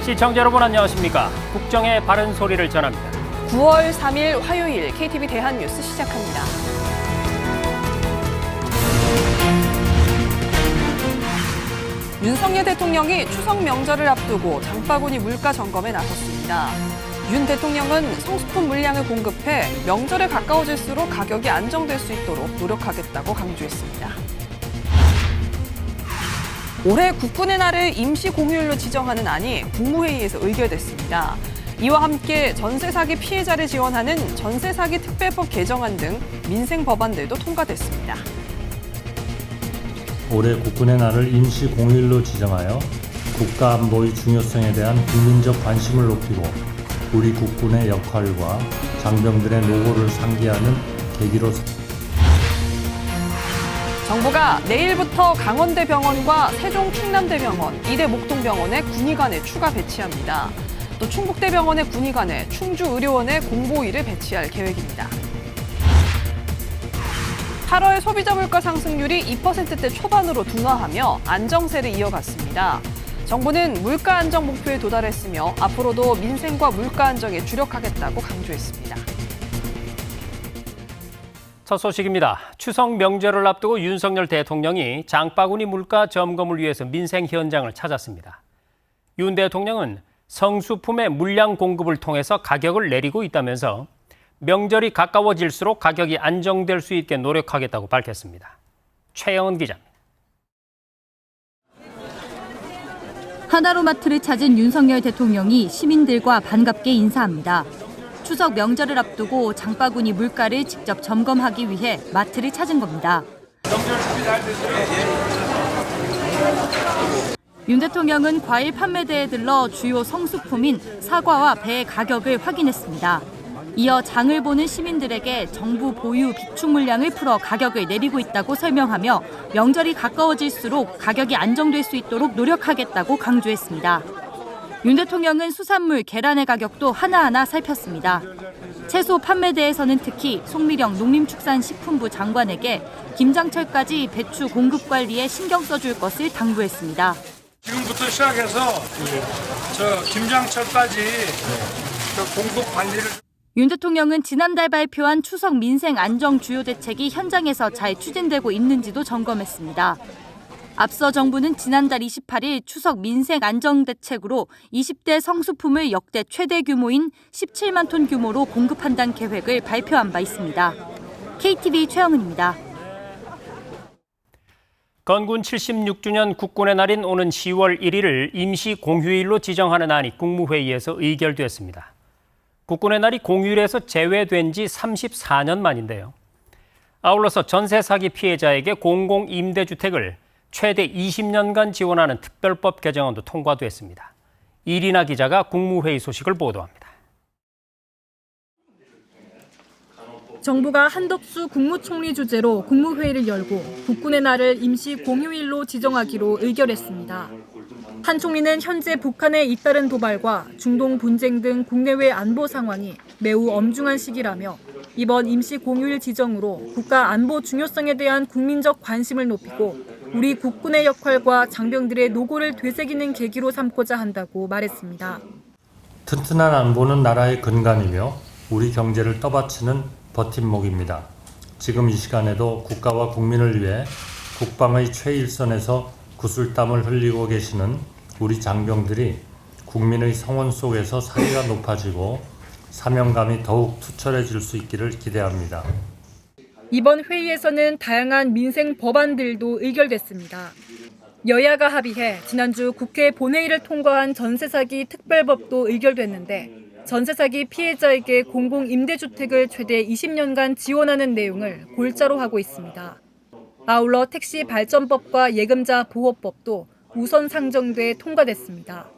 시청자 여러분 안녕하십니까? 국정의 바른 소리를 전합니다. 9월 3일 화요일 KTV 대한뉴스 시작합니다. 윤석열 대통령이 추석 명절을 앞두고 장바구니 물가 점검에 나섰습니다. 윤 대통령은 성수품 물량을 공급해 명절에 가까워질수록 가격이 안정될 수 있도록 노력하겠다고 강조했습니다. 올해 국군의 날을 임시 공휴일로 지정하는 안이 국무회의에서 의결됐습니다. 이와 함께 전세 사기 피해자를 지원하는 전세 사기 특별법 개정안 등 민생 법안들도 통과됐습니다. 올해 국군의 날을 임시 공휴일로 지정하여 국가 안보의 중요성에 대한 국민적 관심을 높이고 우리 국군의 역할과 장병들의 노고를 상기하는 계기로 정부가 내일부터 강원대병원과 세종 충남대병원, 이대 목동병원에 군의관을 추가 배치합니다. 또 충북대병원의 군의관에 충주의료원에 공보위를 배치할 계획입니다. 8월 소비자 물가 상승률이 2%대 초반으로 둔화하며 안정세를 이어갔습니다. 정부는 물가 안정 목표에 도달했으며 앞으로도 민생과 물가 안정에 주력하겠다고 강조했습니다. 첫 소식입니다. 추석 명절을 앞두고 윤석열 대통령이 장바구니 물가 점검을 위해서 민생 현장을 찾았습니다. 윤 대통령은 성수품의 물량 공급을 통해서 가격을 내리고 있다면서 명절이 가까워질수록 가격이 안정될 수 있게 노력하겠다고 밝혔습니다. 최영은 기자입니다. 하나로마트를 찾은 윤석열 대통령이 시민들과 반갑게 인사합니다. 추석 명절을 앞두고 장바구니 물가를 직접 점검하기 위해 마트를 찾은 겁니다. 윤 대통령은 과일 판매대에 들러 주요 성수품인 사과와 배의 가격을 확인했습니다. 이어 장을 보는 시민들에게 정부 보유 비축 물량을 풀어 가격을 내리고 있다고 설명하며 명절이 가까워질수록 가격이 안정될 수 있도록 노력하겠다고 강조했습니다. 윤 대통령은 수산물, 계란의 가격도 하나하나 살폈습니다. 채소 판매대에서는 특히 송미령 농림축산식품부 장관에게 김장철까지 배추 공급 관리에 신경 써줄 것을 당부했습니다. 지금부터 시작해서 김장철까지 공급 관리를. 윤 대통령은 지난달 발표한 추석 민생 안정 주요 대책이 현장에서 잘 추진되고 있는지도 점검했습니다. 앞서 정부는 지난달 28일 추석 민생 안정 대책으로 20대 성수품을 역대 최대 규모인 17만 톤 규모로 공급한다는 계획을 발표한 바 있습니다. KTV 최영은입니다. 건군 76주년 국군의 날인 오는 10월 1일을 임시 공휴일로 지정하는 안이 국무회의에서 의결됐습니다. 국군의 날이 공휴일에서 제외된 지 34년 만인데요. 아울러서 전세 사기 피해자에게 공공임대주택을 최대 20년간 지원하는 특별법 개정안도 통과됐습니다. 이리나 기자가 국무회의 소식을 보도합니다. 정부가 한덕수 국무총리 주재로 국무회의를 열고 국군의 날을 임시 공휴일로 지정하기로 의결했습니다. 한 총리는 현재 북한의 잇따른 도발과 중동 분쟁 등 국내외 안보 상황이 매우 엄중한 시기라며 이번 임시 공휴일 지정으로 국가 안보 중요성에 대한 국민적 관심을 높이고 우리 국군의 역할과 장병들의 노고를 되새기는 계기로 삼고자 한다고 말했습니다. 튼튼한 안보는 나라의 근간이며 우리 경제를 떠받치는 버팀목입니다. 지금 이 시간에도 국가와 국민을 위해 국방의 최일선에서 구슬땀을 흘리고 계시는 우리 장병들이 국민의 성원 속에서 사기가 높아지고 사명감이 더욱 투철해질 수 있기를 기대합니다. 이번 회의에서는 다양한 민생 법안들도 의결됐습니다. 여야가 합의해 지난주 국회 본회의를 통과한 전세사기 특별법도 의결됐는데 전세사기 피해자에게 공공임대주택을 최대 20년간 지원하는 내용을 골자로 하고 있습니다. 아울러 택시 발전법과 예금자 보호법도 우선 상정돼 통과됐습니다.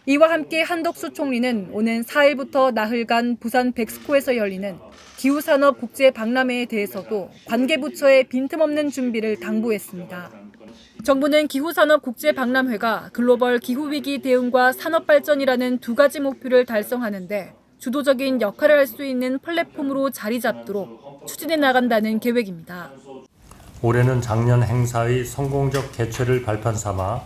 이와 함께 한덕수 총리는 오는 4일부터 나흘간 부산 백스코에서 열리는 기후산업 국제박람회에 대해서도 관계부처의 빈틈없는 준비를 당부했습니다. 정부는 기후산업 국제박람회가 글로벌 기후위기 대응과 산업발전이라는 두 가지 목표를 달성하는 데 주도적인 역할을 할 수 있는 플랫폼으로 자리 잡도록 추진해 나간다는 계획입니다. 올해는 작년 행사의 성공적 개최를 발판 삼아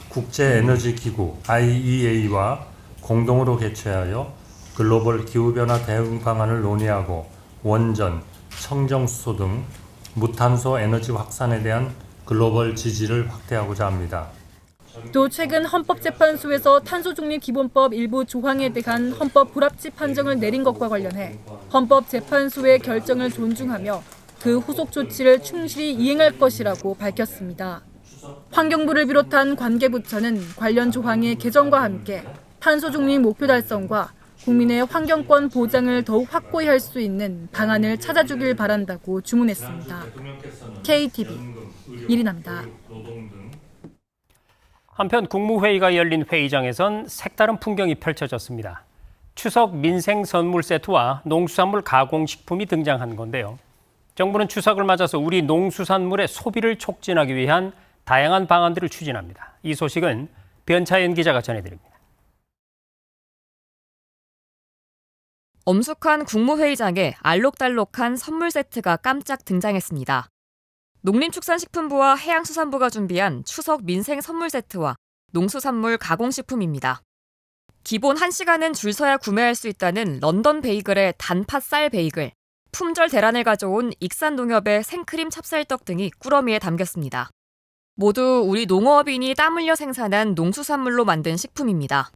국제에너지기구 IEA와 공동으로 개최하여 글로벌 기후변화 대응 방안을 논의하고 원전, 청정수소 등 무탄소 에너지 확산에 대한 글로벌 지지를 확대하고자 합니다. 또 최근 헌법재판소에서 탄소중립기본법 일부 조항에 대한 헌법 불합치 판정을 내린 것과 관련해 헌법재판소의 결정을 존중하며 그 후속 조치를 충실히 이행할 것이라고 밝혔습니다. 환경부를 비롯한 관계부처는 관련 조항의 개정과 함께 탄소중립 목표 달성과 국민의 환경권 보장을 더욱 확고히 할 수 있는 방안을 찾아주길 바란다고 주문했습니다. KTV 이리나입니다. 한편 국무회의가 열린 회의장에선 색다른 풍경이 펼쳐졌습니다. 추석 민생 선물 세트와 농수산물 가공식품이 등장한 건데요. 정부는 추석을 맞아서 우리 농수산물의 소비를 촉진하기 위한 다양한 방안들을 추진합니다. 이 소식은 변차연 기자가 전해드립니다. 엄숙한 국무회의장에 알록달록한 선물 세트가 깜짝 등장했습니다. 농림축산식품부와 해양수산부가 준비한 추석 민생 선물 세트와 농수산물 가공식품입니다. 기본 1시간은 줄 서야 구매할 수 있다는 런던 베이글의 단팥 쌀 베이글, 품절 대란을 가져온 익산농협의 생크림 찹쌀떡 등이 꾸러미에 담겼습니다. 모두 우리 농어업인이 땀 흘려 생산한 농수산물로 만든 식품입니다.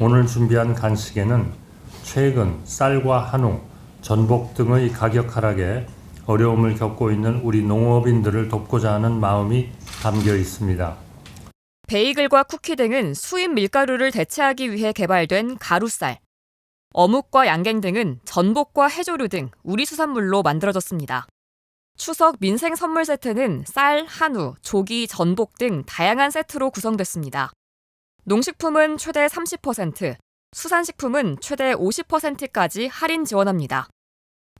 오늘 준비한 간식에는 최근 쌀과 한우, 전복 등의 가격 하락에 어려움을 겪고 있는 우리 농업인들을 돕고자 하는 마음이 담겨 있습니다. 베이글과 쿠키 등은 수입 밀가루를 대체하기 위해 개발된 가루쌀, 어묵과 양갱 등은 전복과 해조류 등 우리 수산물로 만들어졌습니다. 추석 민생 선물 세트는 쌀, 한우, 조기, 전복 등 다양한 세트로 구성됐습니다. 농식품은 최대 30%, 수산식품은 최대 50%까지 할인 지원합니다.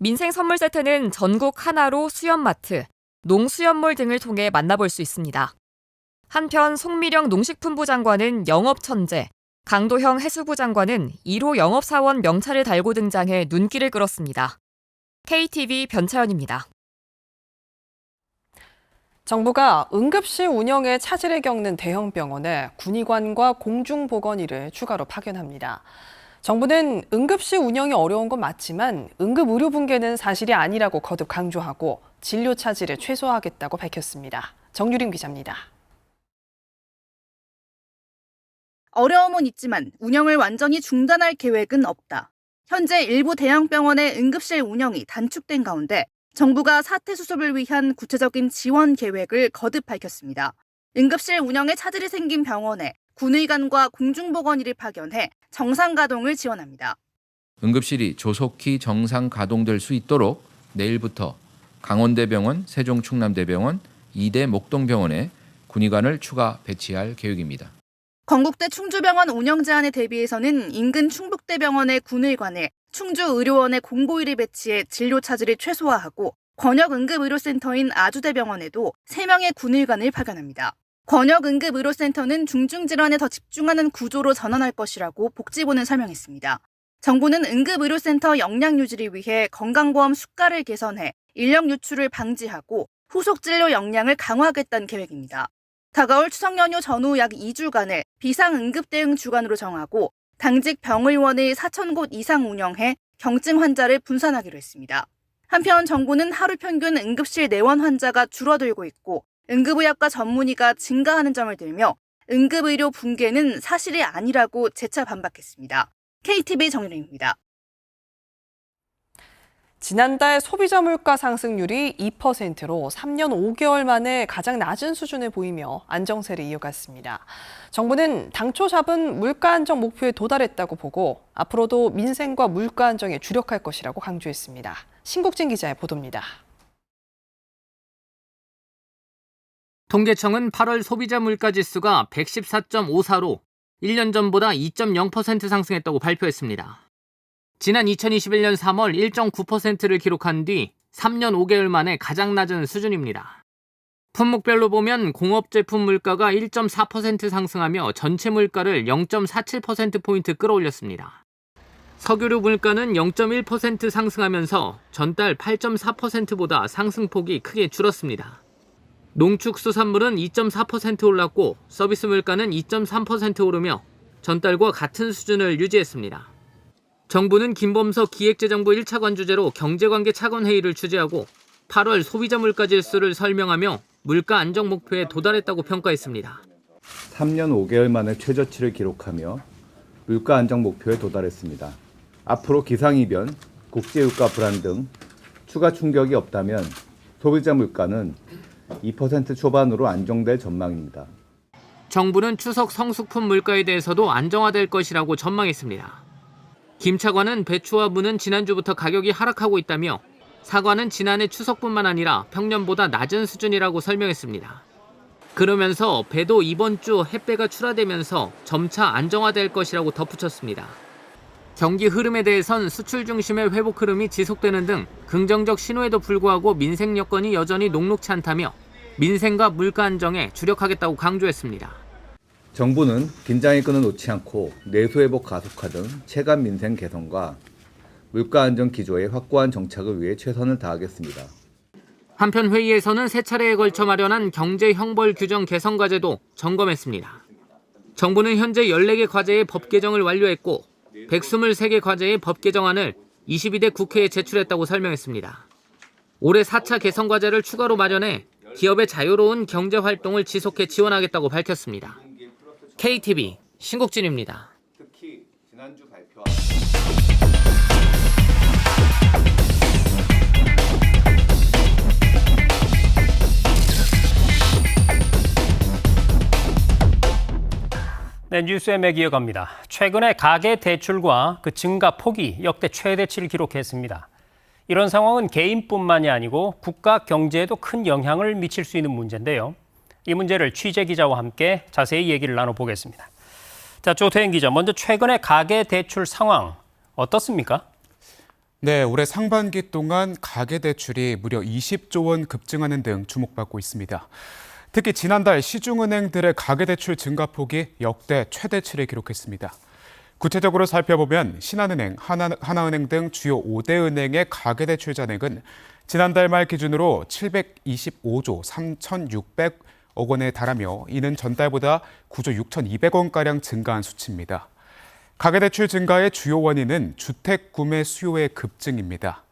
민생 선물 세트는 전국 하나로 수협마트, 농수협몰 등을 통해 만나볼 수 있습니다. 한편 송미령 농식품부 장관은 영업천재, 강도형 해수부 장관은 1호 영업사원 명찰을 달고 등장해 눈길을 끌었습니다. KTV 변차연입니다. 정부가 응급실 운영에 차질을 겪는 대형 병원에 군의관과 공중보건의를 추가로 파견합니다. 정부는 응급실 운영이 어려운 건 맞지만 응급의료 붕괴는 사실이 아니라고 거듭 강조하고 진료 차질을 최소화하겠다고 밝혔습니다. 정유림 기자입니다. 어려움은 있지만 운영을 완전히 중단할 계획은 없다. 현재 일부 대형병원의 응급실 운영이 단축된 가운데 정부가 사태 수습을 위한 구체적인 지원 계획을 거듭 밝혔습니다. 응급실 운영에 차질이 생긴 병원에 군의관과 공중보건의를 파견해 정상 가동을 지원합니다. 응급실이 조속히 정상 가동될 수 있도록 내일부터 강원대병원, 세종충남대병원, 이대 목동병원에 군의관을 추가 배치할 계획입니다. 건국대 충주병원 운영 제한에 대비해서는 인근 충북대병원의 군의관을 충주의료원의 공보의를 배치해 진료 차질을 최소화하고 권역응급의료센터인 아주대병원에도 3명의 군의관을 파견합니다. 권역응급의료센터는 중증질환에 더 집중하는 구조로 전환할 것이라고 복지부는 설명했습니다. 정부는 응급의료센터 역량 유지를 위해 건강보험 수가를 개선해 인력 유출을 방지하고 후속 진료 역량을 강화하겠다는 계획입니다. 다가올 추석 연휴 전후 약 2주간을 비상응급대응 주간으로 정하고 당직 병의원을 4,000곳 이상 운영해 경증 환자를 분산하기로 했습니다. 한편 정부는 하루 평균 응급실 내원 환자가 줄어들고 있고 응급의학과 전문의가 증가하는 점을 들며 응급의료 붕괴는 사실이 아니라고 재차 반박했습니다. KTV 정유림입니다. 지난달 소비자 물가 상승률이 2%로 3년 5개월 만에 가장 낮은 수준을 보이며 안정세를 이어갔습니다. 정부는 당초 잡은 물가 안정 목표에 도달했다고 보고 앞으로도 민생과 물가 안정에 주력할 것이라고 강조했습니다. 신국진 기자의 보도입니다. 통계청은 8월 소비자 물가지수가 114.54로 1년 전보다 2.0% 상승했다고 발표했습니다. 지난 2021년 3월 1.9%를 기록한 뒤 3년 5개월 만에 가장 낮은 수준입니다. 품목별로 보면 공업제품 물가가 1.4% 상승하며 전체 물가를 0.47%포인트 끌어올렸습니다. 석유류 물가는 0.1% 상승하면서 전달 8.4%보다 상승폭이 크게 줄었습니다. 농축수산물은 2.4% 올랐고 서비스 물가는 2.3% 오르며 전달과 같은 수준을 유지했습니다. 정부는 김범석 기획재정부 1차관 주재로 경제관계 차관회의를 주재하고 8월 소비자 물가 지수를 설명하며 물가 안정 목표에 도달했다고 평가했습니다. 3년 5개월 만에 최저치를 기록하며 물가 안정 목표에 도달했습니다. 앞으로 기상이변, 국제유가 불안 등 추가 충격이 없다면 소비자 물가는 2% 초반으로 안정될 전망입니다. 정부는 추석 성수품 물가에 대해서도 안정화될 것이라고 전망했습니다. 김 차관은 배추와 무는 지난주부터 가격이 하락하고 있다며 사과는 지난해 추석뿐만 아니라 평년보다 낮은 수준이라고 설명했습니다. 그러면서 배도 이번 주 햇배가 출하되면서 점차 안정화될 것이라고 덧붙였습니다. 경기 흐름에 대해선 수출 중심의 회복 흐름이 지속되는 등 긍정적 신호에도 불구하고 민생 여건이 여전히 녹록치 않다며 민생과 물가 안정에 주력하겠다고 강조했습니다. 정부는 긴장의 끈을 놓지 않고 내수 회복 가속화 등 체감 민생 개선과 물가 안정 기조의 확고한 정착을 위해 최선을 다하겠습니다. 한편 회의에서는 세 차례에 걸쳐 마련한 경제 형벌 규정 개선 과제도 점검했습니다. 정부는 현재 14개 과제의 법 개정을 완료했고 123개 과제의 법 개정안을 22대 국회에 제출했다고 설명했습니다. 올해 4차 개선 과제를 추가로 마련해 기업의 자유로운 경제 활동을 지속해 지원하겠다고 밝혔습니다. KTV 신국진입니다. 특히 지난주 발표한 네, 뉴스의 맥 이어갑니다. 최근에 가계 대출과 그 증가 폭이 역대 최대치를 기록했습니다. 이런 상황은 개인뿐만이 아니고 국가 경제에도 큰 영향을 미칠 수 있는 문제인데요. 이 문제를 취재 기자와 함께 자세히 얘기를 나눠보겠습니다. 자, 조태인 기자, 먼저 최근의 가계 대출 상황 어떻습니까? 네, 올해 상반기 동안 가계 대출이 무려 20조 원 급증하는 등 주목받고 있습니다. 특히 지난달 시중은행들의 가계대출 증가폭이 역대 최대치를 기록했습니다. 구체적으로 살펴보면 신한은행, 하나은행 등 주요 5대 은행의 가계대출 잔액은 지난달 말 기준으로 725조 3,600억 원에 달하며 이는 전달보다 9조 6,200원가량 증가한 수치입니다. 가계대출 증가의 주요 원인은 주택 구매 수요의 급증입니다.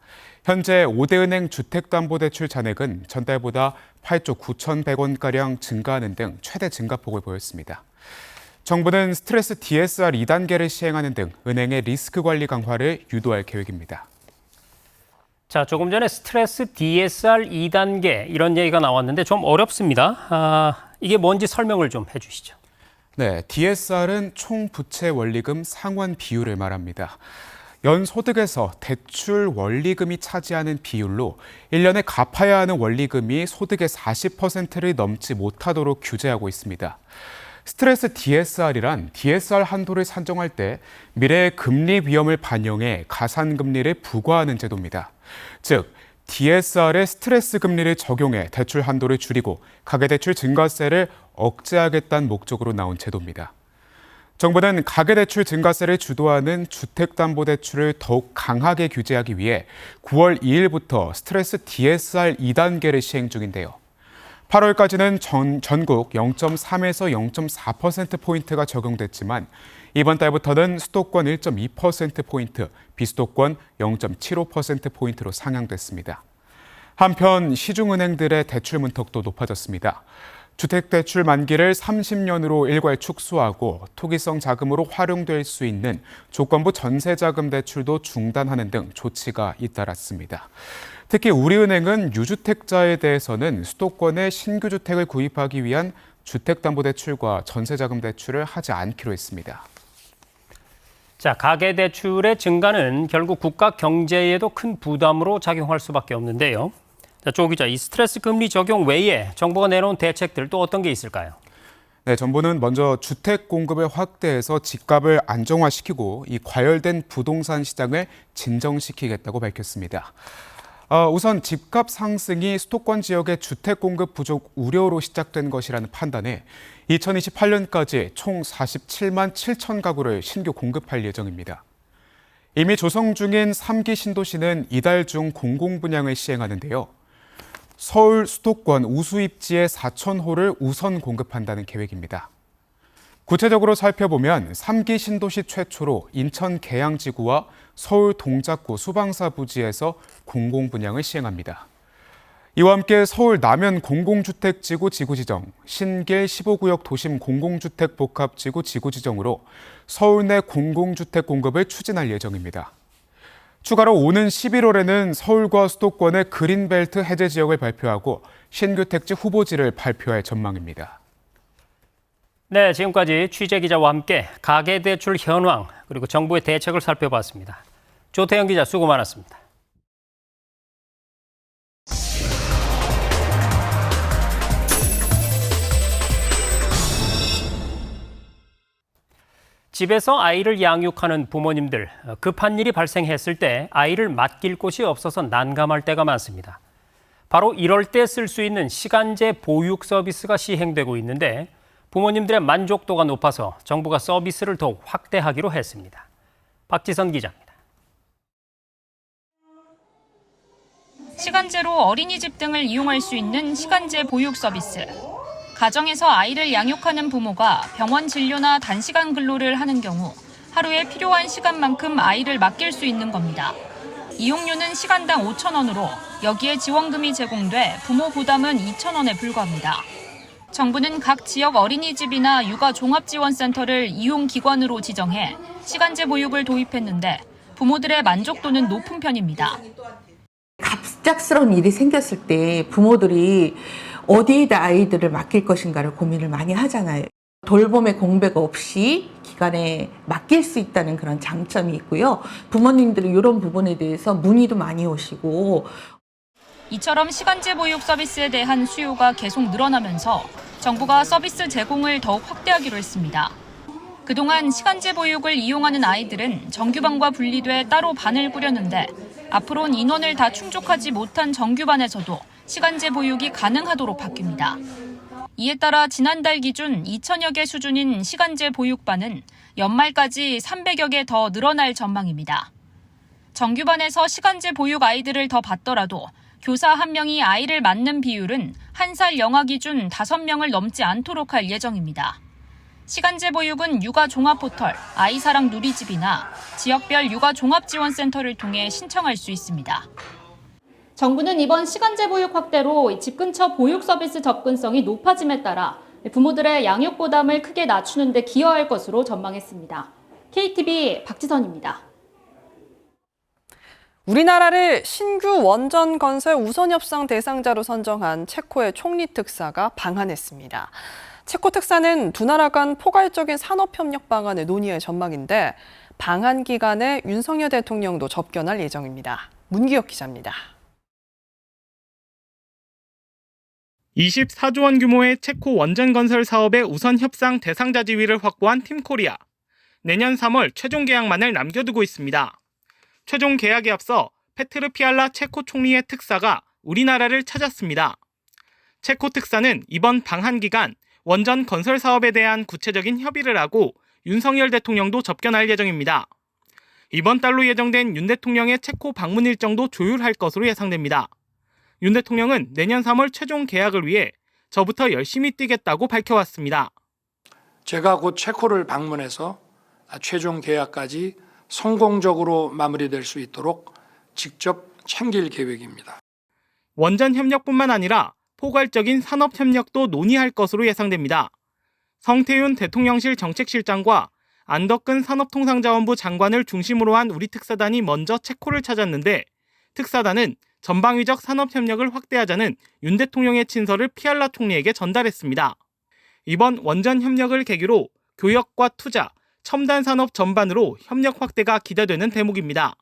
현재 5대 은행 주택담보대출 잔액은 전달보다 8조 9,100원가량 증가하는 등 최대 증가폭을 보였습니다. 정부는 스트레스 DSR 2단계를 시행하는 등 은행의 리스크 관리 강화를 유도할 계획입니다. 자, 조금 전에 스트레스 DSR 2단계 이런 얘기가 나왔는데 좀 어렵습니다. 이게 뭔지 설명을 좀 해주시죠. 네, DSR은 총 부채 원리금 상환 비율을 말합니다. 연소득에서 대출 원리금이 차지하는 비율로 1년에 갚아야 하는 원리금이 소득의 40%를 넘지 못하도록 규제하고 있습니다. 스트레스 DSR이란 DSR 한도를 산정할 때 미래의 금리 위험을 반영해 가산금리를 부과하는 제도입니다. 즉, DSR에 스트레스 금리를 적용해 대출 한도를 줄이고 가계대출 증가세를 억제하겠다는 목적으로 나온 제도입니다. 정부는 가계대출 증가세를 주도하는 주택담보대출을 더욱 강하게 규제하기 위해 9월 2일부터 스트레스 DSR 2단계를 시행 중인데요. 8월까지는 전국 0.3에서 0.4%포인트가 적용됐지만 이번 달부터는 수도권 1.2%포인트, 비수도권 0.75%포인트로 상향됐습니다. 한편 시중은행들의 대출 문턱도 높아졌습니다. 주택대출 만기를 30년으로 일괄 축소하고 투기성 자금으로 활용될 수 있는 조건부 전세자금 대출도 중단하는 등 조치가 잇따랐습니다. 특히 우리은행은 유주택자에 대해서는 수도권에 신규 주택을 구입하기 위한 주택담보대출과 전세자금 대출을 하지 않기로 했습니다. 자, 가계대출의 증가는 결국 국가 경제에도 큰 부담으로 작용할 수밖에 없는데요. 자, 조 기자, 이 스트레스 금리 적용 외에 정부가 내놓은 대책들 또 어떤 게 있을까요? 네, 정부는 먼저 주택 공급을 확대해서 집값을 안정화시키고 이 과열된 부동산 시장을 진정시키겠다고 밝혔습니다. 우선 집값 상승이 수도권 지역의 주택 공급 부족 우려로 시작된 것이라는 판단에 2028년까지 총 47만 7천 가구를 신규 공급할 예정입니다. 이미 조성 중인 3기 신도시는 이달 중 공공분양을 시행하는데요. 서울 수도권 우수 입지의 4,000호를 우선 공급한다는 계획입니다. 구체적으로 살펴보면 3기 신도시 최초로 인천 계양지구와 서울 동작구 수방사 부지에서 공공분양을 시행합니다. 이와 함께 서울 남현 공공주택지구 지구지정, 신길 15구역 도심 공공주택 복합지구 지구지정으로 서울 내 공공주택 공급을 추진할 예정입니다. 추가로 오는 11월에는 서울과 수도권의 그린벨트 해제 지역을 발표하고 신규 택지 후보지를 발표할 전망입니다. 네, 지금까지 취재기자와 함께 가계대출 현황 그리고 정부의 대책을 살펴봤습니다. 조태영 기자 수고 많았습니다. 집에서 아이를 양육하는 부모님들, 급한 일이 발생했을 때 아이를 맡길 곳이 없어서 난감할 때가 많습니다. 바로 이럴 때 쓸 수 있는 시간제 보육 서비스가 시행되고 있는데 부모님들의 만족도가 높아서 정부가 서비스를 더욱 확대하기로 했습니다. 박지선 기자입니다. 시간제로 어린이집 등을 이용할 수 있는 시간제 보육 서비스. 가정에서 아이를 양육하는 부모가 병원 진료나 단시간 근로를 하는 경우 하루에 필요한 시간만큼 아이를 맡길 수 있는 겁니다. 이용료는 시간당 5,000원으로 여기에 지원금이 제공돼 부모 부담은 2,000원에 불과합니다. 정부는 각 지역 어린이집이나 육아종합지원센터를 이용기관으로 지정해 시간제 보육을 도입했는데 부모들의 만족도는 높은 편입니다. 갑작스러운 일이 생겼을 때 부모들이 어디에다 아이들을 맡길 것인가를 고민을 많이 하잖아요. 돌봄의 공백 없이 기관에 맡길 수 있다는 그런 장점이 있고요. 부모님들이 이런 부분에 대해서 문의도 많이 오시고. 이처럼 시간제 보육 서비스에 대한 수요가 계속 늘어나면서 정부가 서비스 제공을 더욱 확대하기로 했습니다. 그동안 시간제 보육을 이용하는 아이들은 정규반과 분리돼 따로 반을 꾸렸는데 앞으로는 인원을 다 충족하지 못한 정규반에서도 시간제 보육이 가능하도록 바뀝니다. 이에 따라 지난달 기준 2,000여 개 수준인 시간제 보육반은 연말까지 300여 개 더 늘어날 전망입니다. 정규반에서 시간제 보육 아이들을 더 받더라도 교사 1명이 아이를 맡는 비율은 1살 영아 기준 5명을 넘지 않도록 할 예정입니다. 시간제 보육은 육아종합포털, 아이사랑 누리집이나 지역별 육아종합지원센터를 통해 신청할 수 있습니다. 정부는 이번 시간제 보육 확대로 집 근처 보육 서비스 접근성이 높아짐에 따라 부모들의 양육 부담을 크게 낮추는 데 기여할 것으로 전망했습니다. KTV 박지선입니다. 우리나라를 신규 원전 건설 우선 협상 대상자로 선정한 체코의 총리 특사가 방한했습니다. 체코 특사는 두 나라 간 포괄적인 산업협력 방안을 논의할 전망인데 방한 기간에 윤석열 대통령도 접견할 예정입니다. 문기혁 기자입니다. 24조 원 규모의 체코 원전 건설 사업의 우선 협상 대상자 지위를 확보한 팀코리아. 내년 3월 최종 계약만을 남겨두고 있습니다. 최종 계약에 앞서 페트르 피알라 체코 총리의 특사가 우리나라를 찾았습니다. 체코 특사는 이번 방한 기간 원전 건설 사업에 대한 구체적인 협의를 하고 윤석열 대통령도 접견할 예정입니다. 이번 달로 예정된 윤 대통령의 체코 방문 일정도 조율할 것으로 예상됩니다. 윤 대통령은 내년 3월 최종 계약을 위해 저부터 열심히 뛰겠다고 밝혀왔습니다. 제가 곧 체코를 방문해서 최종 계약까지 성공적으로 마무리될 수 있도록 직접 챙길 계획입니다. 원전 협력뿐만 아니라 포괄적인 산업 협력도 논의할 것으로 예상됩니다. 성태윤 대통령실 정책실장과 안덕근 산업통상자원부 장관을 중심으로 한 우리 특사단이 먼저 체코를 찾았는데 특사단은 전방위적 산업협력을 확대하자는 윤 대통령의 친서를 피알라 총리에게 전달했습니다. 이번 원전 협력을 계기로 교역과 투자, 첨단 산업 전반으로 협력 확대가 기대되는 대목입니다.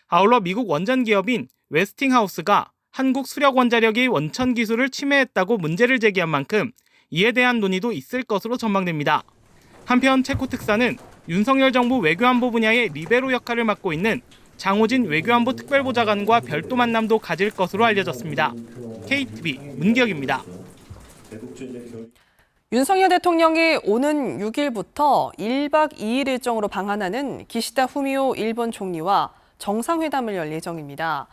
아울러 미국 원전 기업인 웨스팅하우스가 한국 수력 원자력의 원천 기술을 침해했다고 문제를 제기한 만큼 이에 대한 논의도 있을 것으로 전망됩니다. 한편 체코 특사는 윤석열 정부 외교안보 분야의 리베로 역할을 맡고 있는 장호진 외교안보 특별보좌관과 별도 만남도 가질 것으로 알려졌습니다. KTV 문기혁입니다. 윤석열 대통령이 오는 6일부터 1박 2일 일정으로 방한하는 기시다 후미오 일본 총리와 정상회담을 열 예정입니다.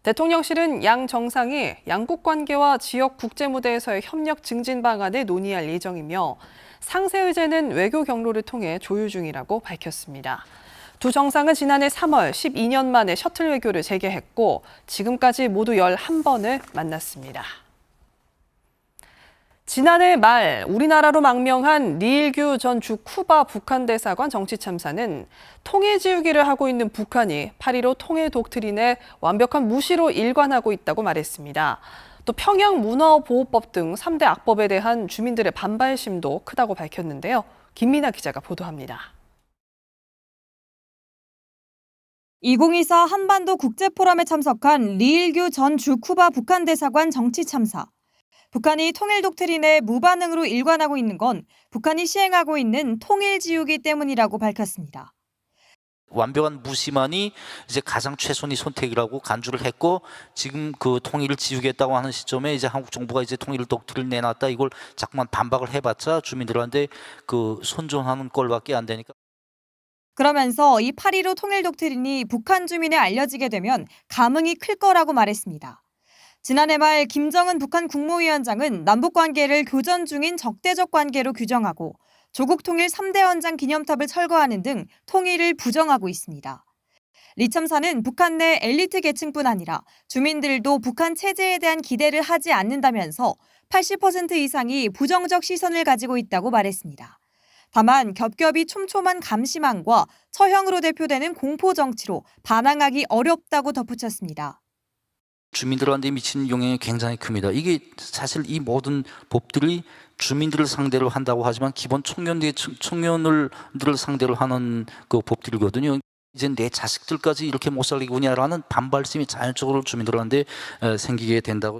대통령실은 양 정상이 양국 관계와 지역 국제 무대에서의 협력 증진 방안을 논의할 예정이며 상세 의제는 외교 경로를 통해 조율 중이라고 밝혔습니다. 두 정상은 지난해 3월 12년 만에 셔틀 외교를 재개했고 지금까지 모두 11번을 만났습니다. 지난해 말 우리나라로 망명한 리일규 전 주 쿠바 북한 대사관 정치 참사는 통일 지우기를 하고 있는 북한이 8.15 통일 독트린에 완벽한 무시로 일관하고 있다고 말했습니다. 또 평양 문화보호법 등 3대 악법에 대한 주민들의 반발심도 크다고 밝혔는데요. 김민아 기자가 보도합니다. 2024 한반도 국제포럼에 참석한 리일규 전 주 쿠바 북한 대사관 정치 참사. 북한이 통일 독트린에 무반응으로 일관하고 있는 건 북한이 시행하고 있는 통일 지우기 때문이라고 밝혔습니다. 완벽한 무시만이 이제 가장 최선의 선택이라고 간주를 했고 지금 그 통일을 지우겠다고 하는 시점에 이제 한국 정부가 이제 통일 독트린 내놨다 이걸 자꾸만 반박을 해봤자 주민들한테 그 손존하는 꼴밖에 안 되니까. 그러면서 이 8.15 통일 독트린이 북한 주민에 알려지게 되면 감흥이 클 거라고 말했습니다. 지난해 말 김정은 북한 국무위원장은 남북관계를 교전 중인 적대적 관계로 규정하고 조국 통일 3대 원장 기념탑을 철거하는 등 통일을 부정하고 있습니다. 리 참사는 북한 내 엘리트 계층뿐 아니라 주민들도 북한 체제에 대한 기대를 하지 않는다면서 80% 이상이 부정적 시선을 가지고 있다고 말했습니다. 다만 겹겹이 촘촘한 감시망과 처형으로 대표되는 공포 정치로 반항하기 어렵다고 덧붙였습니다. 주민들한테 미치는 영향이 굉장히 큽니다. 이게 사실 이 모든 법들이 주민들을 상대로 한다고 하지만 기본 청년들을 상대로 하는 그 법들이거든요. 이제 내 자식들까지 이렇게 못 살리겠냐라는 반발심이 자연적으로 주민들한테 생기게 된다고.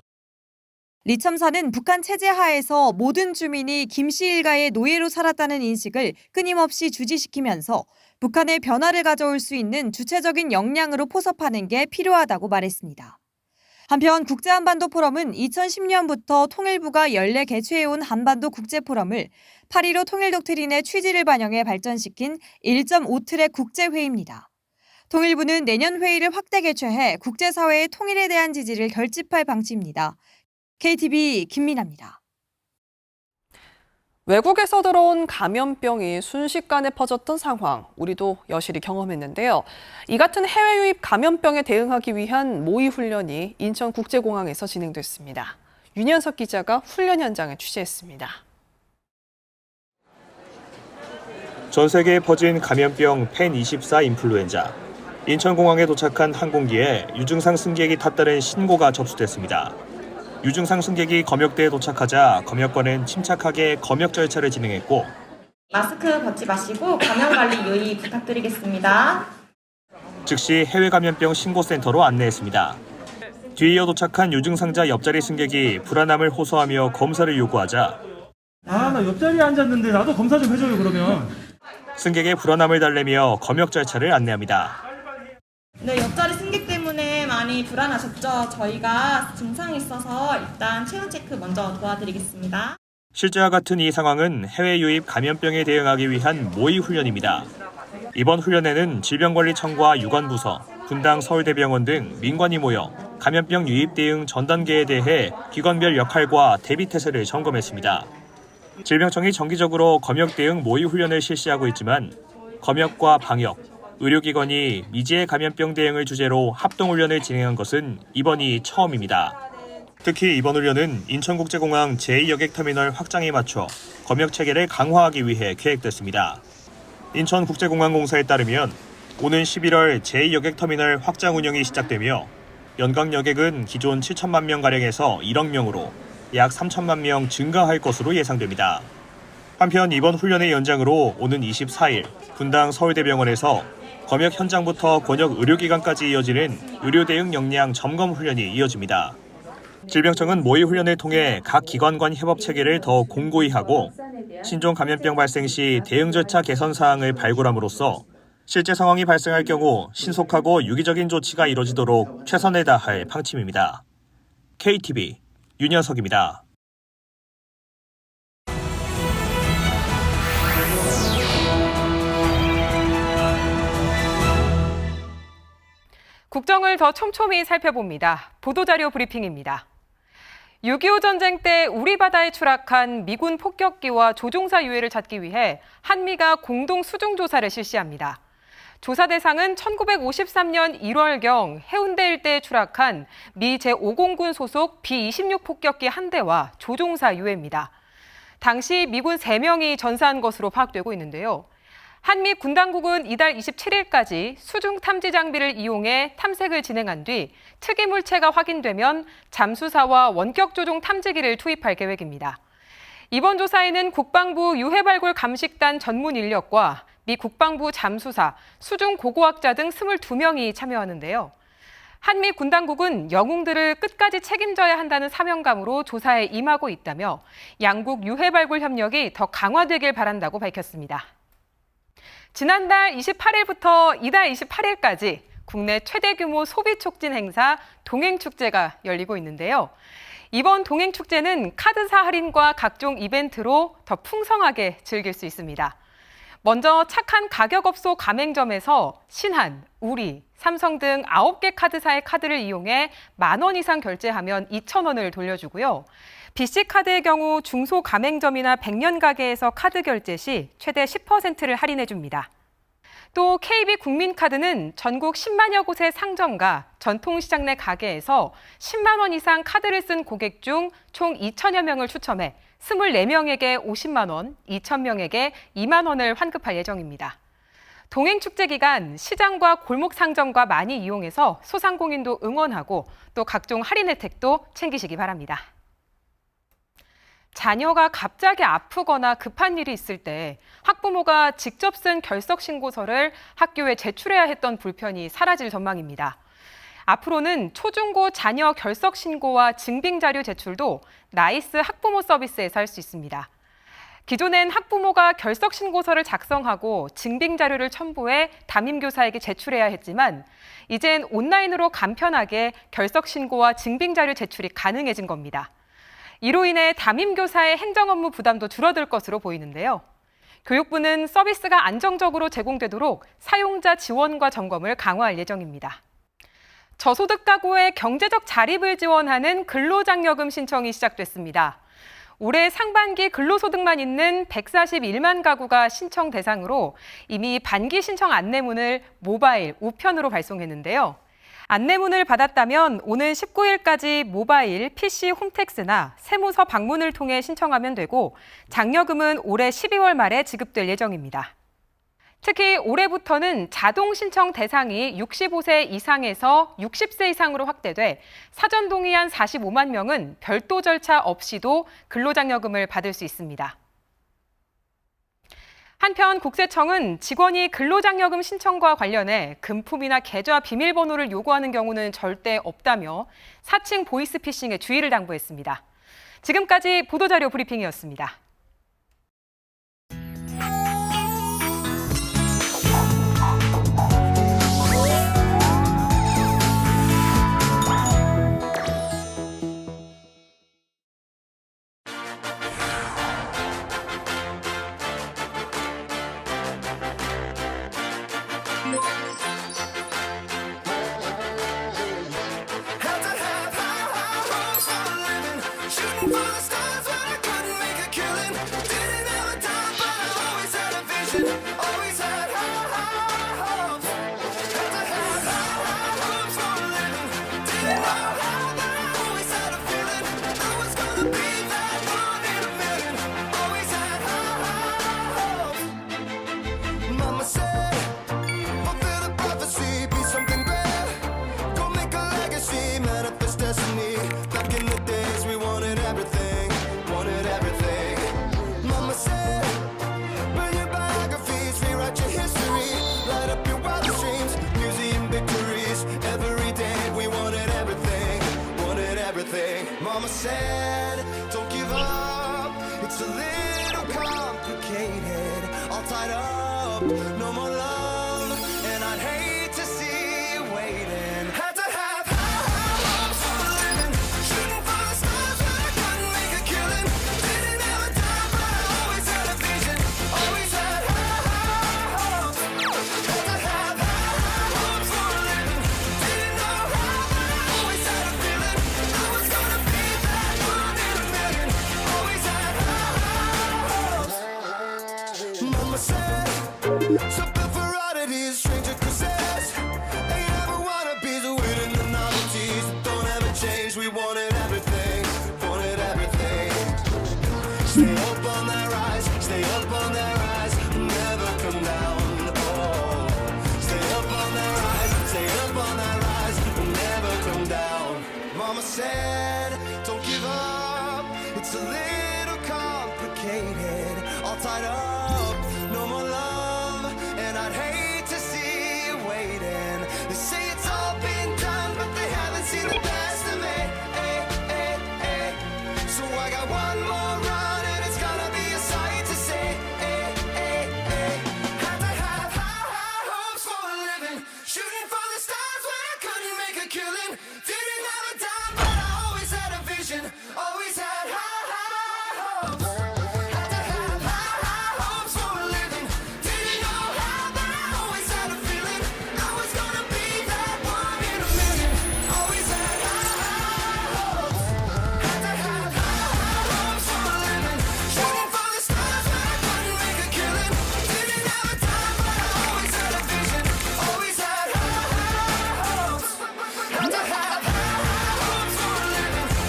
리 참사는 북한 체제 하에서 모든 주민이 김씨 일가의 노예로 살았다는 인식을 끊임없이 주지시키면서 북한의 변화를 가져올 수 있는 주체적인 역량으로 포섭하는 게 필요하다고 말했습니다. 한편 국제한반도 포럼은 2010년부터 통일부가 연례 개최해온 한반도 국제포럼을 8.15 통일 독트린의 취지를 반영해 발전시킨 1.5트랙 국제회의입니다. 통일부는 내년 회의를 확대 개최해 국제사회의 통일에 대한 지지를 결집할 방침입니다. KTV 김민아입니다. 외국에서 들어온 감염병이 순식간에 퍼졌던 상황, 우리도 여실히 경험했는데요. 이 같은 해외 유입 감염병에 대응하기 위한 모의 훈련이 인천국제공항에서 진행됐습니다. 윤현석 기자가 훈련 현장을 취재했습니다. 전 세계에 퍼진 감염병 펜24 인플루엔자. 인천공항에 도착한 항공기에 유증상 승객이 탔다는 신고가 접수됐습니다. 유증상 승객이 검역대에 도착하자 검역관은 침착하게 검역 절차를 진행했고 마스크 벗지 마시고 감염관리 유의 부탁드리겠습니다. 즉시 해외 감염병 신고센터로 안내했습니다. 뒤이어 도착한 유증상자 옆자리 승객이 불안함을 호소하며 검사를 요구하자 나 옆자리에 앉았는데 나도 검사 좀 해줘요 그러면. 승객의 불안함을 달래며 검역 절차를 안내합니다. 네, 옆자리 승객 때문에 많이 불안하셨죠? 저희가 증상이 있어서 일단 체온 체크 먼저 도와드리겠습니다. 실제와 같은 이 상황은 해외 유입 감염병에 대응하기 위한 모의 훈련입니다. 이번 훈련에는 질병관리청과 유관부서, 분당 서울대병원 등 민관이 모여 감염병 유입 대응 전 단계에 대해 기관별 역할과 대비 태세를 점검했습니다. 질병청이 정기적으로 검역 대응 모의 훈련을 실시하고 있지만 검역과 방역, 의료기관이 미지의 감염병 대응을 주제로 합동훈련을 진행한 것은 이번이 처음입니다. 특히 이번 훈련은 인천국제공항 제2여객터미널 확장에 맞춰 검역체계를 강화하기 위해 계획됐습니다. 인천국제공항공사에 따르면 오는 11월 제2여객터미널 확장 운영이 시작되며 연간 여객은 기존 7천만 명가량에서 1억 명으로 약 3천만 명 증가할 것으로 예상됩니다. 한편 이번 훈련의 연장으로 오는 24일 분당 서울대병원에서 검역 현장부터 권역 의료기관까지 이어지는 의료 대응 역량 점검 훈련이 이어집니다. 질병청은 모의 훈련을 통해 각 기관 간 협업 체계를 더 공고히 하고 신종 감염병 발생 시 대응 절차 개선 사항을 발굴함으로써 실제 상황이 발생할 경우 신속하고 유기적인 조치가 이뤄지도록 최선을 다할 방침입니다. KTV 윤현석입니다. 국정을 더 촘촘히 살펴봅니다. 보도자료 브리핑입니다. 6.25 전쟁 때 우리 바다에 추락한 미군 폭격기와 조종사 유해를 찾기 위해 한미가 공동 수중 조사를 실시합니다. 조사 대상은 1953년 1월경 해운대 일대에 추락한 미 제5공군 소속 B-26 폭격기 한 대와 조종사 유해입니다. 당시 미군 3명이 전사한 것으로 파악되고 있는데요. 한미 군 당국은 이달 27일까지 수중 탐지 장비를 이용해 탐색을 진행한 뒤 특이 물체가 확인되면 잠수사와 원격 조종 탐지기를 투입할 계획입니다. 이번 조사에는 국방부 유해 발굴 감식단 전문 인력과 미 국방부 잠수사, 수중 고고학자 등 22명이 참여하는데요. 한미 군 당국은 영웅들을 끝까지 책임져야 한다는 사명감으로 조사에 임하고 있다며 양국 유해 발굴 협력이 더 강화되길 바란다고 밝혔습니다. 지난달 28일부터 이달 28일까지 국내 최대 규모 소비 촉진 행사 동행축제가 열리고 있는데요. 이번 동행축제는 카드사 할인과 각종 이벤트로 더 풍성하게 즐길 수 있습니다. 먼저 착한 가격업소 가맹점에서 신한, 우리, 삼성 등 9개 카드사의 카드를 이용해 10,000원 이상 결제하면 2,000원을 돌려주고요. BC카드의 경우 중소 가맹점이나 백년 가게에서 카드 결제 시 최대 10%를 할인해줍니다. 또 KB 국민카드는 전국 10만여 곳의 상점과 전통시장 내 가게에서 10만 원 이상 카드를 쓴 고객 중 총 2,000여 명을 추첨해 24명에게 50만 원, 2,000명에게 2만 원을 환급할 예정입니다. 동행축제 기간 시장과 골목 상점과 많이 이용해서 소상공인도 응원하고 또 각종 할인 혜택도 챙기시기 바랍니다. 자녀가 갑자기 아프거나 급한 일이 있을 때 학부모가 직접 쓴 결석신고서를 학교에 제출해야 했던 불편이 사라질 전망입니다. 앞으로는 초중고 자녀 결석신고와 증빙자료 제출도 나이스 학부모 서비스에서 할 수 있습니다. 기존엔 학부모가 결석신고서를 작성하고 증빙자료를 첨부해 담임교사에게 제출해야 했지만 이젠 온라인으로 간편하게 결석신고와 증빙자료 제출이 가능해진 겁니다. 이로 인해 담임교사의 행정업무 부담도 줄어들 것으로 보이는데요. 교육부는 서비스가 안정적으로 제공되도록 사용자 지원과 점검을 강화할 예정입니다. 저소득 가구의 경제적 자립을 지원하는 근로장려금 신청이 시작됐습니다. 올해 상반기 근로소득만 있는 141만 가구가 신청 대상으로 이미 반기 신청 안내문을 모바일, 우편으로 발송했는데요. 안내문을 받았다면 오는 19일까지 모바일, PC 홈택스나 세무서 방문을 통해 신청하면 되고 장려금은 올해 12월 말에 지급될 예정입니다. 특히 올해부터는 자동 신청 대상이 65세 이상에서 60세 이상으로 확대돼 사전 동의한 45만 명은 별도 절차 없이도 근로장려금을 받을 수 있습니다. 한편 국세청은 직원이 근로장려금 신청과 관련해 금품이나 계좌 비밀번호를 요구하는 경우는 절대 없다며 사칭 보이스피싱에 주의를 당부했습니다. 지금까지 보도자료 브리핑이었습니다. Mama said, don't give up. It's a little complicated. All tied up, no more love. And I'd hate to see you waiting. Had to have high hopes for a living. Shooting for the stars, but I couldn't make a killing. Didn't have a time, but I always had a vision. Always had high hopes. Had to have high hopes for a living. Didn't know how, but I always had a feeling I was gonna be that one. Mama said, something for oddities, stranger cruises. Ain't ever wanna be the waiting the novelties that don't ever change. We wanted everything, wanted everything. Stay up on that rise, stay up on that rise, never come down. Oh, stay up on that rise, stay up on that rise, never come down. Mama said, don't give up, it's a little complicated, all tied up, no more love, and I'd hate to see you waiting. They say it's all been done, but they haven't seen the best of me. So I got one more run, and it's gonna be a sight to see. Had to have high hopes for a living, shooting for the stars when I couldn't make a killing. Didn't have a dime, but I always had a vision, always had high hopes. Had to have high hopes for a living, didn't know how, but I always had a feeling I was gonna be that one in a million. Always had high hopes. Had to have high hopes for a living, shooting for the stars when I couldn't make a killing. Didn't have a dime, but I always had a vision, always had high hopes. Had to have high hopes for a living, didn't know how, but I always had a vision.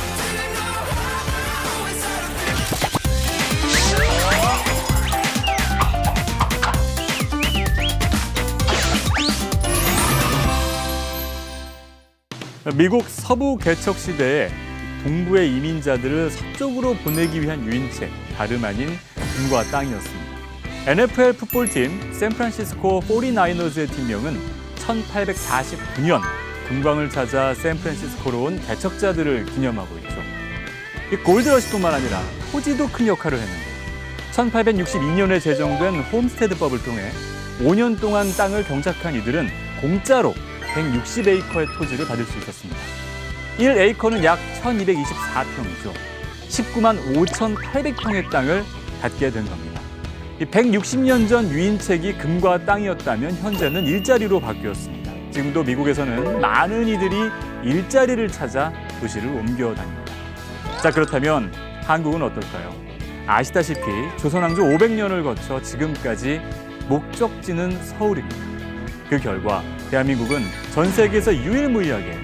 미국 서부 개척 시대에 동부의 이민자들을 서쪽으로 보내기 위한 유인책, 다름 아닌 금과 땅이었습니다. NFL 풋볼팀 샌프란시스코 49어즈의 팀명은 1849년 금광을 찾아 샌프란시스코로 온 개척자들을 기념하고 있죠. 이 골드러시뿐만 아니라 토지도 큰 역할을 했는데 1862년에 제정된 홈스테드법을 통해 5년 동안 땅을 경작한 이들은 공짜로 160에이커의 토지를 받을 수 있었습니다. 1에이커는 약 1224평이죠. 19만 5,800평의 땅을 갖게 된 겁니다. 160년 전 유인책이 금과 땅이었다면 현재는 일자리로 바뀌었습니다. 지금도 미국에서는 많은 이들이 일자리를 찾아 도시를 옮겨 다닙니다. 자, 그렇다면 한국은 어떨까요? 아시다시피 조선왕조 500년을 거쳐 지금까지 목적지는 서울입니다. 그 결과 대한민국은 전 세계에서 유일무이하게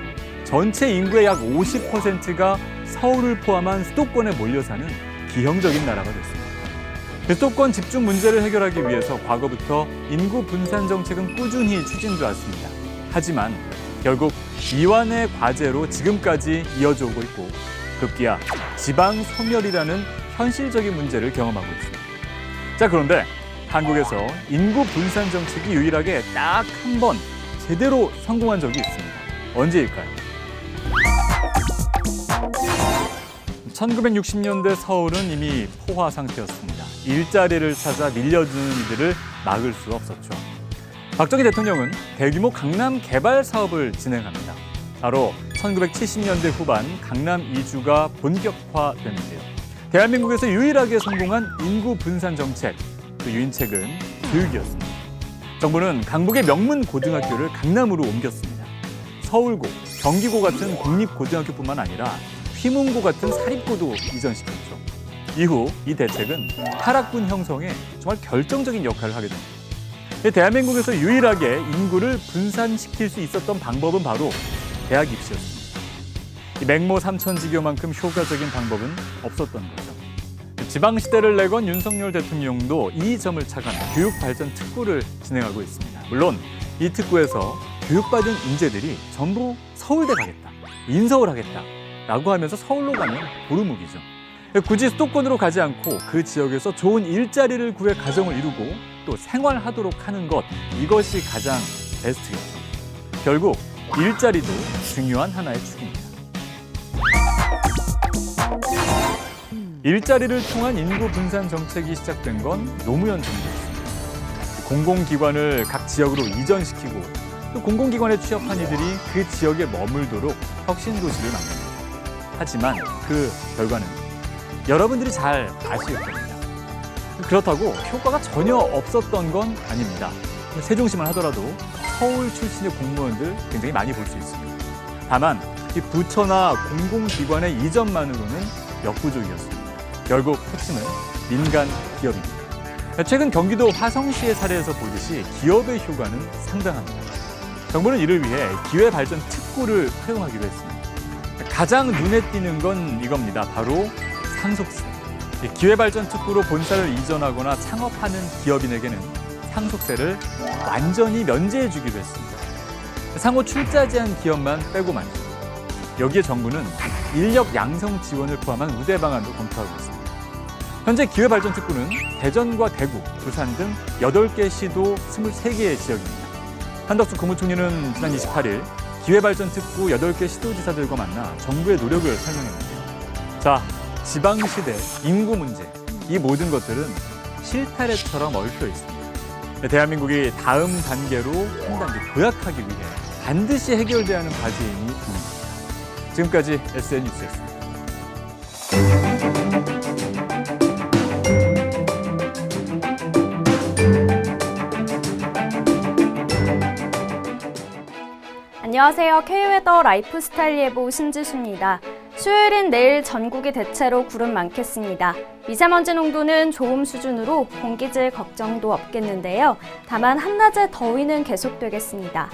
전체 인구의 약 50%가 서울을 포함한 수도권에 몰려 사는 기형적인 나라가 됐습니다. 수도권 집중 문제를 해결하기 위해서 과거부터 인구 분산 정책은 꾸준히 추진돼 왔습니다. 하지만 결국 이완의 과제로 지금까지 이어져 오고 있고 급기야 지방 소멸이라는 현실적인 문제를 경험하고 있습니다. 자, 그런데 한국에서 인구 분산 정책이 유일하게 딱 한 번 제대로 성공한 적이 있습니다. 언제일까요? 1960년대 서울은 이미 포화 상태였습니다. 일자리를 찾아 밀려드는 이들을 막을 수 없었죠. 박정희 대통령은 대규모 강남 개발 사업을 진행합니다. 바로 1970년대 후반 강남 이주가 본격화됐는데요. 대한민국에서 유일하게 성공한 인구 분산 정책, 그 유인책은 교육이었습니다. 정부는 강북의 명문 고등학교를 강남으로 옮겼습니다. 서울고, 경기고 같은 공립고등학교뿐만 아니라 휘문고 같은 사립고도 이전시켰죠. 이후 이 대책은 하락군 형성에 정말 결정적인 역할을 하게 됩니다. 대한민국에서 유일하게 인구를 분산시킬 수 있었던 방법은 바로 대학 입시였습니다. 맹모 삼천지교만큼 효과적인 방법은 없었던 거죠. 지방시대를 내건 윤석열 대통령도 이 점을 착안 교육발전 특구를 진행하고 있습니다. 물론 이 특구에서 교육받은 인재들이 전부 서울대 가겠다, 인서울 하겠다라고 하면서 서울로 가면 보루묵이죠. 굳이 수도권으로 가지 않고 그 지역에서 좋은 일자리를 구해 가정을 이루고 또 생활하도록 하는 것, 이것이 가장 베스트겠죠. 결국 일자리도 중요한 하나의 축입니다. 일자리를 통한 인구 분산 정책이 시작된 건 노무현 정부였습니다. 공공기관을 각 지역으로 이전시키고 또 공공기관에 취업한 이들이 그 지역에 머물도록 혁신도시를 만듭니다. 하지만 그 결과는 여러분들이 잘 아실 겁니다. 그렇다고 효과가 전혀 없었던 건 아닙니다. 세종시만 하더라도 서울 출신의 공무원들 굉장히 많이 볼 수 있습니다. 다만 이 부처나 공공기관의 이전만으로는 역부족이었습니다. 결국 핵심은 민간 기업입니다. 최근 경기도 화성시의 사례에서 보듯이 기업의 효과는 상당합니다. 정부는 이를 위해 기회발전 특구를 활용하기로 했습니다. 가장 눈에 띄는 건 이겁니다. 바로 상속세. 기회발전 특구로 본사를 이전하거나 창업하는 기업인에게는 상속세를 완전히 면제해 주기로 했습니다. 상호 출자제한 기업만 빼고 말이죠. 여기에 정부는 인력 양성 지원을 포함한 우대 방안도 검토하고 있습니다. 현재 기회발전 특구는 대전과 대구, 부산 등 8개 시도 23개의 지역입니다. 한덕수 국무총리는 지난 28일 기회발전 특구 8개 시도지사들과 만나 정부의 노력을 설명했는데요. 자, 지방시대, 인구 문제, 이 모든 것들은 실타래처럼 얽혀 있습니다. 대한민국이 다음 단계로 한 단계 도약하기 위해 반드시 해결돼야 하는 과제이니 봅니다. 지금까지 SN 뉴스였습니다. 안녕하세요. K웨더 라이프스타일 예보 신지수입니다. 수요일인 내일 전국이 대체로 구름 많겠습니다. 미세먼지 농도는 좋음 수준으로 공기질 걱정도 없겠는데요. 다만 한낮의 더위는 계속되겠습니다.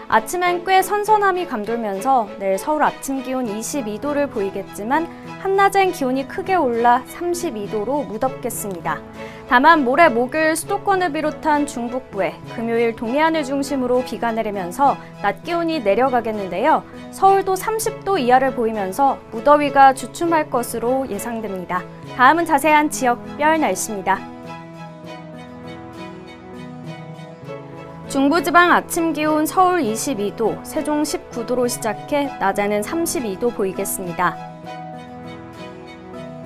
아침엔 꽤 선선함이 감돌면서 내일 서울 아침 기온 22도를 보이겠지만 한낮엔 기온이 크게 올라 32도로 무덥겠습니다. 다만 모레 목요일 수도권을 비롯한 중북부에 금요일 동해안을 중심으로 비가 내리면서 낮 기온이 내려가겠는데요. 서울도 30도 이하를 보이면서 무더위가 주춤할 것으로 예상됩니다. 다음은 자세한 지역별 날씨입니다. 중부지방 아침 기온 서울 22도, 세종 19도로 시작해 낮에는 32도 보이겠습니다.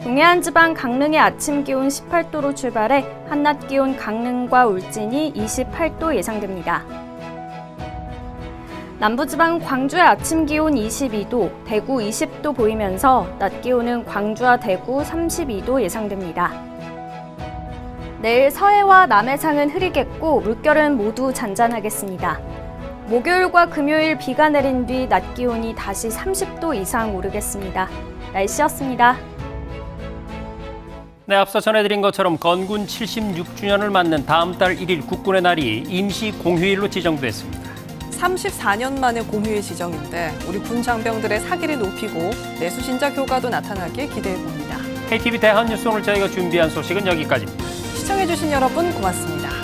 동해안 지방 강릉의 아침 기온 18도로 출발해 한낮 기온 강릉과 울진이 28도 예상됩니다. 남부지방 광주의 아침 기온 22도, 대구 20도 보이면서 낮 기온은 광주와 대구 32도 예상됩니다. 내일 서해와 남해상은 흐리겠고 물결은 모두 잔잔하겠습니다. 목요일과 금요일 비가 내린 뒤 낮 기온이 다시 30도 이상 오르겠습니다. 날씨였습니다. 네, 앞서 전해드린 것처럼 건군 76주년을 맞는 다음 달 1일 국군의 날이 임시 공휴일로 지정됐습니다. 34년 만에 공휴일 지정인데 우리 군 장병들의 사기를 높이고 내수 진작 효과도 나타나길 기대해봅니다. KTV 대한뉴스 오늘 저희가 준비한 소식은 여기까지입니다. 시청해주신 여러분 고맙습니다.